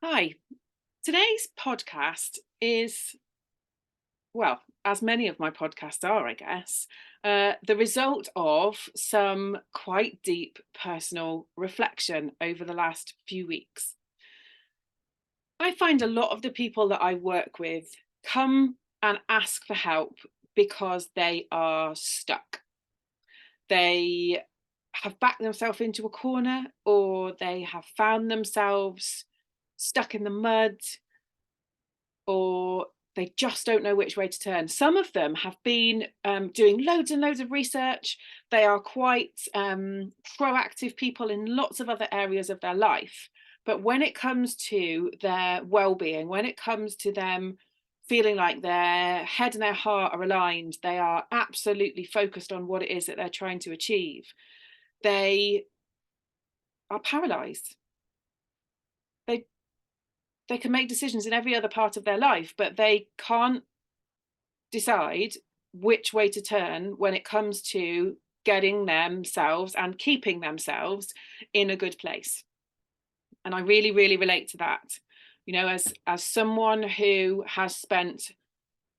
Hi, today's podcast is, well, as many of my podcasts are, I guess, the result of some quite deep personal reflection over the last few weeks. I find a lot of the people that I work with come and ask for help because they are stuck. They have backed themselves into a corner, or they have found themselves stuck in the mud, or they just don't know which way to turn. Some of them have been doing loads and loads of research. They are quite proactive people in lots of other areas of their life. But when it comes to their well-being, when it comes to them feeling like their head and their heart are aligned, they are absolutely focused on what it is that they're trying to achieve, they are paralyzed. They they can make decisions in every other part of their life, but they can't decide which way to turn when it comes to getting themselves and keeping themselves in a good place. And I really, really relate to that. You know, as someone who has spent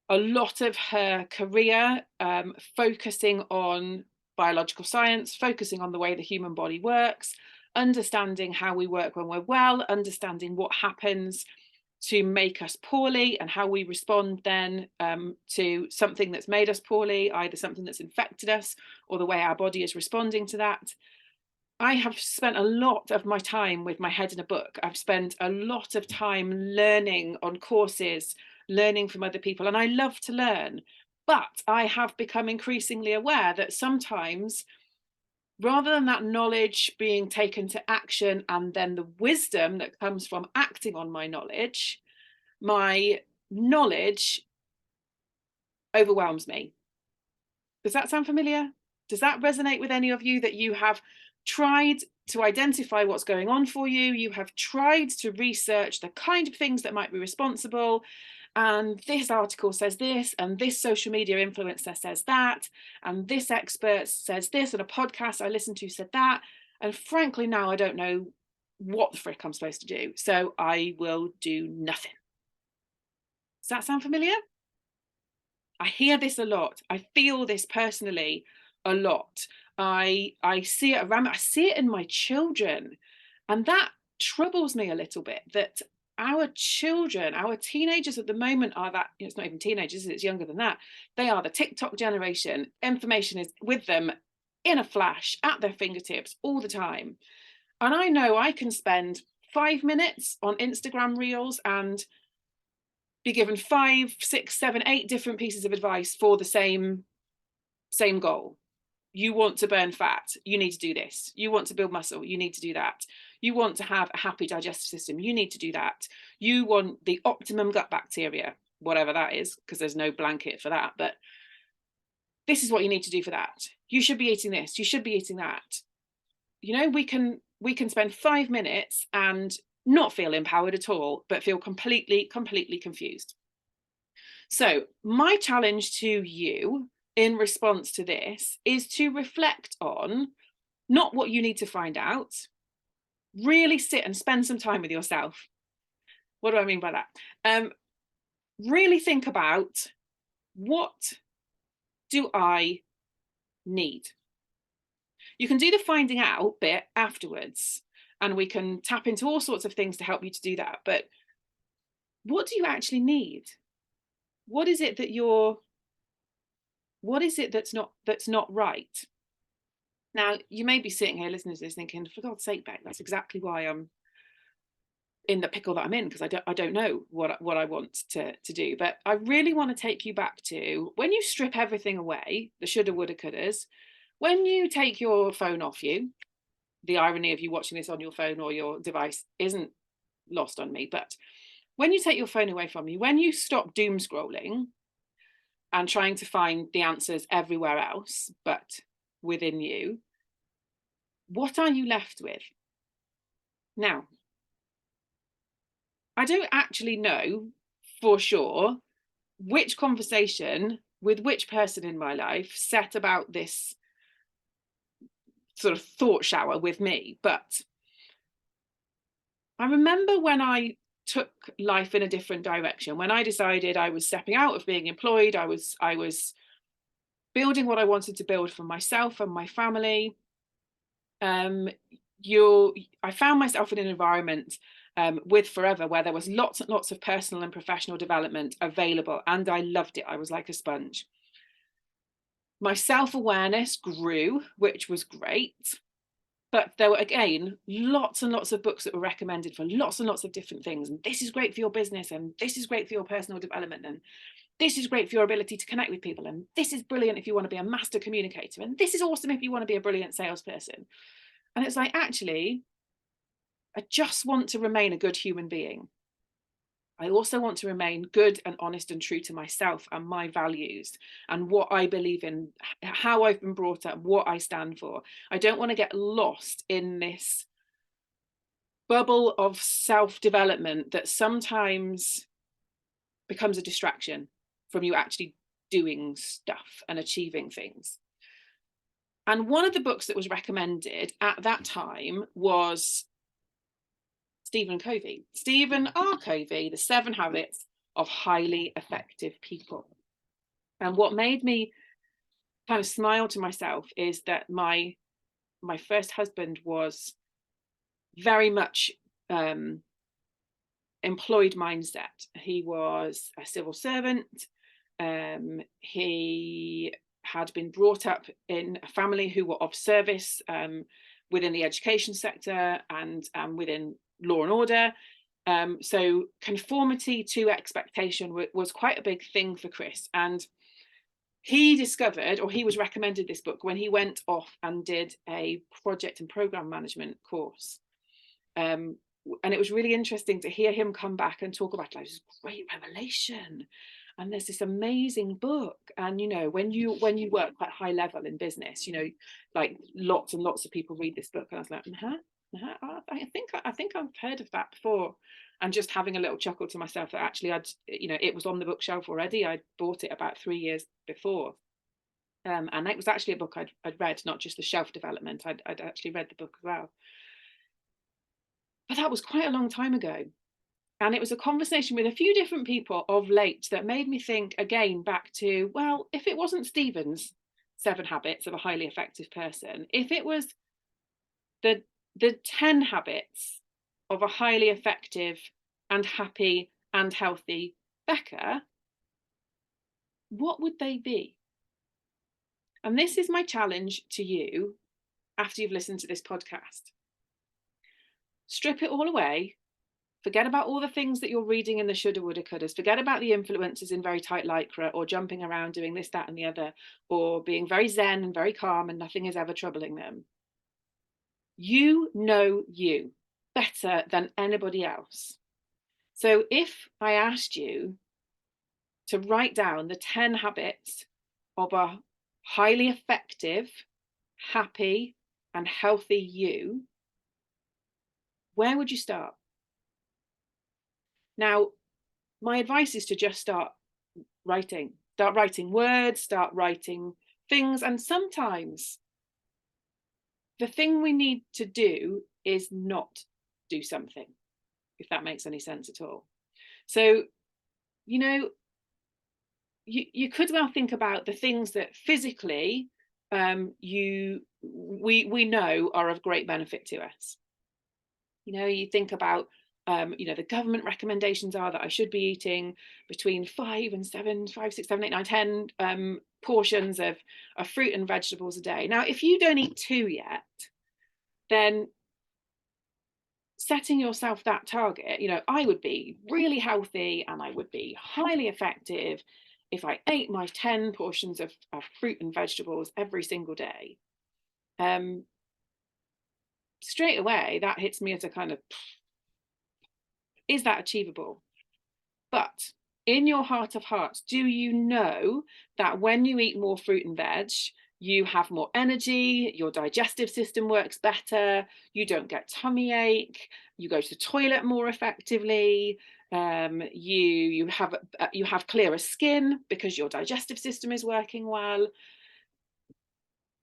a lot of her career focusing on biological science, focusing on the way the human body works, understanding how we work when we're well, understanding what happens to make us poorly and how we respond then to something that's made us poorly, either something that's infected us or the way our body is responding to that. I have spent a lot of my time with my head in a book. I've spent a lot of time learning on courses, learning from other people, and I love to learn. But I have become increasingly aware that sometimes, rather than that knowledge being taken to action and then the wisdom that comes from acting on my knowledge overwhelms me. Does that sound familiar? Does that resonate with any of you, that you have tried to identify what's going on for you? You have tried to research the kind of things that might be responsible. And this article says this, and this social media influencer says that, and this expert says this, and a podcast I listened to said that. And frankly, now I don't know what the frick I'm supposed to do. So I will do nothing. Does that sound familiar? I hear this a lot. I feel this personally a lot. I see it around me. I see it in my children. And that troubles me a little bit, that our children, our teenagers at the moment are that, it's not even teenagers, it's younger than that. They are the TikTok generation. Information is with them in a flash, at their fingertips all the time. And I know I can spend 5 minutes on Instagram reels and be given 5, 6, 7, 8 different pieces of advice for the same goal. You want to burn fat, you need to do this. You want to build muscle, you need to do that. You want to have a happy digestive system, you need to do that. You want the optimum gut bacteria, whatever that is, because there's no blanket for that, but this is what you need to do for that. You should be eating this, you should be eating that. You know, we can spend 5 minutes and not feel empowered at all, but feel completely confused. So, my challenge to you in response to this is to reflect on not what you need to find out, really sit and spend some time with yourself. What do I mean by that? Really think about, what do I need? You can do the finding out bit afterwards, and we can tap into all sorts of things to help you to do that. But what do you actually need? What is it that you're what is it that's not right? Now, you may be sitting here listening to this thinking, for God's sake, Beck, that's exactly why I'm in the pickle that I'm in, because I don't know what I want to do. But I really want to take you back to when you strip everything away, the shoulda, woulda, couldas, when you take your phone off you. The irony of you watching this on your phone or your device isn't lost on me, but when you take your phone away from you, when you stop doom scrolling and trying to find the answers everywhere else but within you, what are you left with? Now, I don't actually know for sure which conversation with which person in my life set about this sort of thought shower with me, but I remember when I took life in a different direction. When I decided I was stepping out of being employed, I was building what I wanted to build for myself and my family. I found myself in an environment with Forever where there was lots and lots of personal and professional development available, and I loved it. I was like a sponge. My self-awareness grew, which was great. But there were, again, lots and lots of books that were recommended for lots and lots of different things. And this is great for your business, and this is great for your personal development, and this is great for your ability to connect with people, and this is brilliant if you want to be a master communicator, and this is awesome if you want to be a brilliant salesperson. And it's like, actually, I just want to remain a good human being. I also want to remain good and honest and true to myself and my values and what I believe in, how I've been brought up, what I stand for. I don't want to get lost in this bubble of self-development that sometimes becomes a distraction from you actually doing stuff and achieving things. And one of the books that was recommended at that time was Stephen R Covey, The 7 Habits of Highly Effective People. And what made me kind of smile to myself is that my first husband was very much employed mindset. He was a civil servant. He had been brought up in a family who were of service within the education sector and within law and order. So conformity to expectation was quite a big thing for Chris. And he discovered, or he was recommended this book when he went off and did a project and program management course. And it was really interesting to hear him come back and talk about, like, this great revelation. And there's this amazing book. And, you know, when you work quite high level in business, you know, like lots and lots of people read this book. And I was like, I think I've heard of that before. And just having a little chuckle to myself that actually it was on the bookshelf already. I bought it about 3 years before. And it was actually a book I'd read, not just the shelf development. I'd actually read the book as well. But that was quite a long time ago. And it was a conversation with a few different people of late that made me think again back to, well, if it wasn't Stephen's 7 Habits of a Highly Effective Person, if it was the 10 habits of a highly effective and happy and healthy Becca, what would they be? And this is my challenge to you after you've listened to this podcast. Strip it all away. Forget about all the things that you're reading in the shoulda, woulda, couldas. Forget about the influencers in very tight lycra or jumping around doing this, that, and the other, or being very zen and very calm and nothing is ever troubling them. You know you better than anybody else. So if I asked you to write down the 10 habits of a highly effective, happy, and healthy you, where would you start? Now, my advice is to just start writing words, start writing things. And sometimes the thing we need to do is not do something, if that makes any sense at all. So, you know, you could well think about the things that physically we know are of great benefit to us. You know, you think about the government recommendations are that I should be eating between 5, 6, 7, 8, 9, 10 portions of fruit and vegetables a day. Now, if you don't eat 2 yet, then setting yourself that target, you know, I would be really healthy and I would be highly effective if I ate my 10 portions of fruit and vegetables every single day. Straight away, that hits me as a kind of, is that achievable? But in your heart of hearts, do you know that when you eat more fruit and veg, you have more energy, your digestive system works better, you don't get tummy ache, you go to the toilet more effectively, you have clearer skin because your digestive system is working well.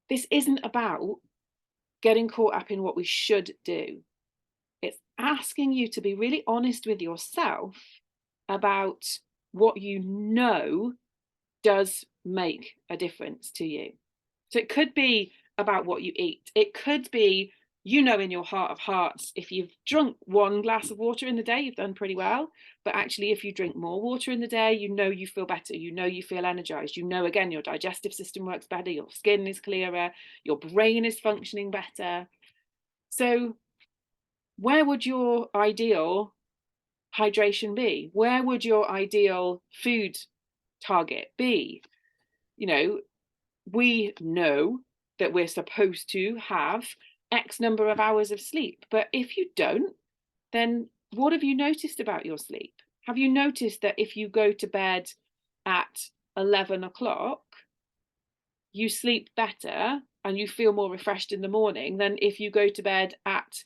This isn't about getting caught up in what we should do. It's asking you to be really honest with yourself about what you know does make a difference to you. So it could be about what you eat. It could be, you know, in your heart of hearts, if you've drunk 1 glass of water in the day, you've done pretty well. But actually, if you drink more water in the day, you know you feel better. You know you feel energized. You know, again, your digestive system works better. Your skin is clearer. Your brain is functioning better. So where would your ideal hydration be? Where would your ideal food target be? You know, we know that we're supposed to have X number of hours of sleep. But if you don't, then what have you noticed about your sleep? Have you noticed that if you go to bed at 11 o'clock, you sleep better and you feel more refreshed in the morning than if you go to bed at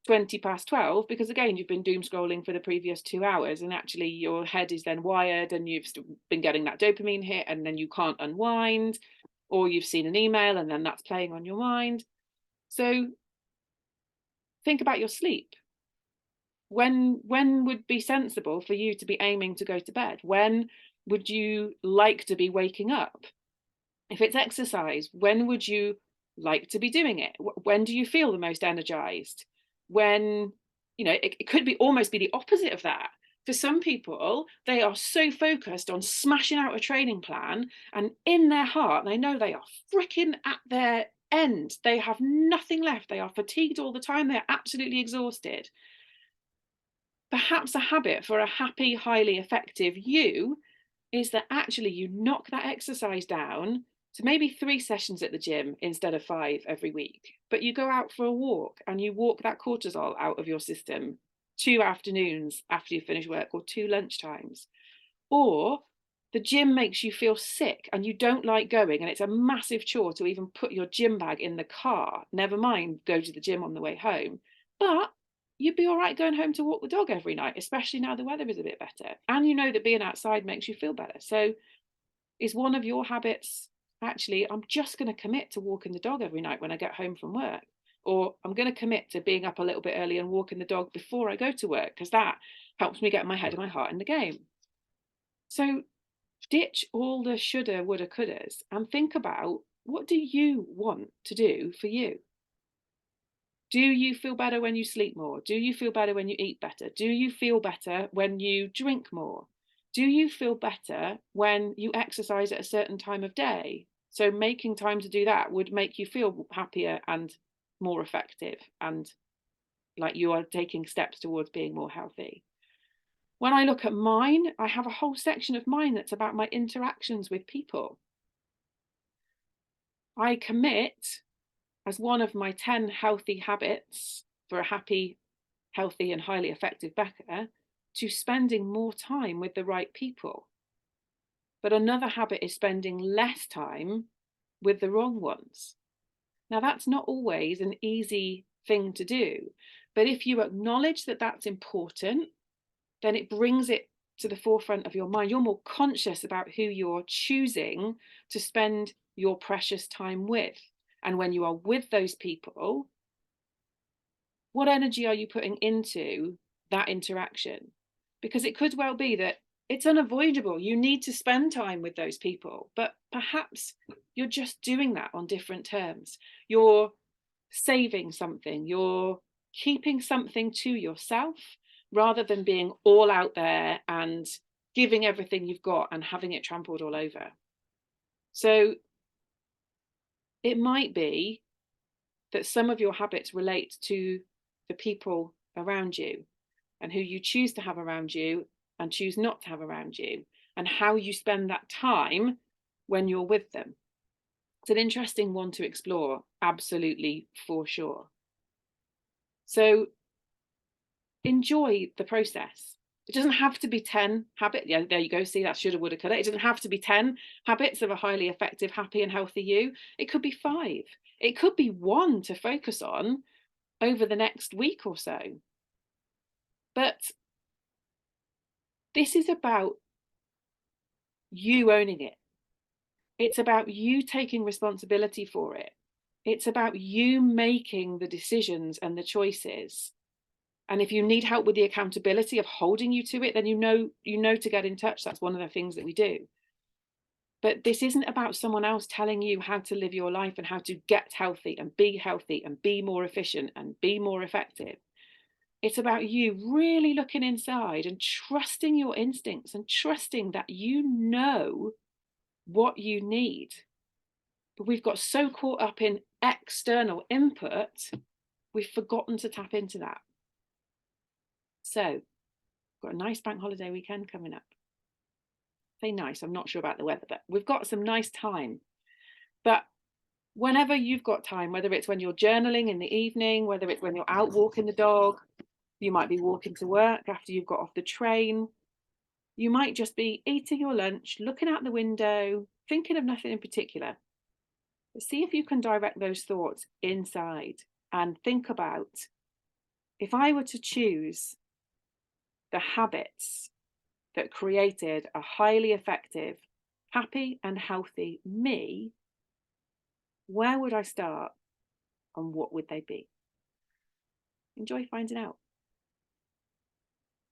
20 past 12, because again, you've been doom scrolling for the previous 2 hours and actually your head is then wired and you've been getting that dopamine hit and then you can't unwind, or you've seen an email and then that's playing on your mind. So think about your sleep. When would be sensible for you to be aiming to go to bed? When would you like to be waking up? If it's exercise, when would you like to be doing it? When do you feel the most energized? When, you know, it could be almost be the opposite of that. For some people, they are so focused on smashing out a training plan, and in their heart, they know they are freaking at their end. They have nothing left. They are fatigued all the time. They're absolutely exhausted. Perhaps a habit for a happy, highly effective you is that actually you knock that exercise down to maybe 3 sessions at the gym instead of 5 every week. But you go out for a walk and you walk that cortisol out of your system 2 afternoons after you finish work, or 2 lunchtimes. Or the gym makes you feel sick and you don't like going, and it's a massive chore to even put your gym bag in the car, never mind go to the gym on the way home. But you'd be all right going home to walk the dog every night, especially now the weather is a bit better. And you know that being outside makes you feel better. So is one of your habits actually, I'm just going to commit to walking the dog every night when I get home from work? Or I'm going to commit to being up a little bit early and walking the dog before I go to work, because that helps me get my head and my heart in the game. So ditch all the shoulda, woulda, couldas and think about, what do you want to do for you? Do you feel better when you sleep more? Do you feel better when you eat better? Do you feel better when you drink more? Do you feel better when you exercise at a certain time of day? So making time to do that would make you feel happier and more effective, and like you are taking steps towards being more healthy. When I look at mine, I have a whole section of mine that's about my interactions with people. I commit as one of my 10 healthy habits for a happy, healthy, and highly effective Becca to spending more time with the right people. But another habit is spending less time with the wrong ones. Now, that's not always an easy thing to do, but if you acknowledge that that's important, then it brings it to the forefront of your mind. You're more conscious about who you're choosing to spend your precious time with. And when you are with those people, what energy are you putting into that interaction? Because it could well be that it's unavoidable. You need to spend time with those people, but perhaps you're just doing that on different terms. You're saving something, you're keeping something to yourself rather than being all out there and giving everything you've got and having it trampled all over. So it might be that some of your habits relate to the people around you and who you choose to have around you and choose not to have around you, and how you spend that time when you're with them. It's an interesting one to explore, absolutely, for sure. So enjoy the process. It doesn't have to be 10 habits. Yeah, there you go. See, that shoulda, woulda, coulda. It doesn't have to be 10 habits of a highly effective, happy, and healthy you. It could be 5. It could be 1 to focus on over the next week or so. But this is about you owning it. It's about you taking responsibility for it. It's about you making the decisions and the choices And if you need help with the accountability of holding you to it, then you know to get in touch. That's one of the things that we do. But this isn't about someone else telling you how to live your life and how to get healthy and be more efficient and be more effective. It's about you really looking inside and trusting your instincts and trusting that you know what you need. But we've got so caught up in external input, we've forgotten to tap into that. So, got a nice bank holiday weekend coming up. Say nice, I'm not sure about the weather, but we've got some nice time. But whenever you've got time, whether it's when you're journaling in the evening, whether it's when you're out walking the dog, you might be walking to work after you've got off the train, you might just be eating your lunch, looking out the window, thinking of nothing in particular. But see if you can direct those thoughts inside and think about, if I were to choose the habits that created a highly effective, happy and healthy me, where would I start and what would they be? Enjoy finding out.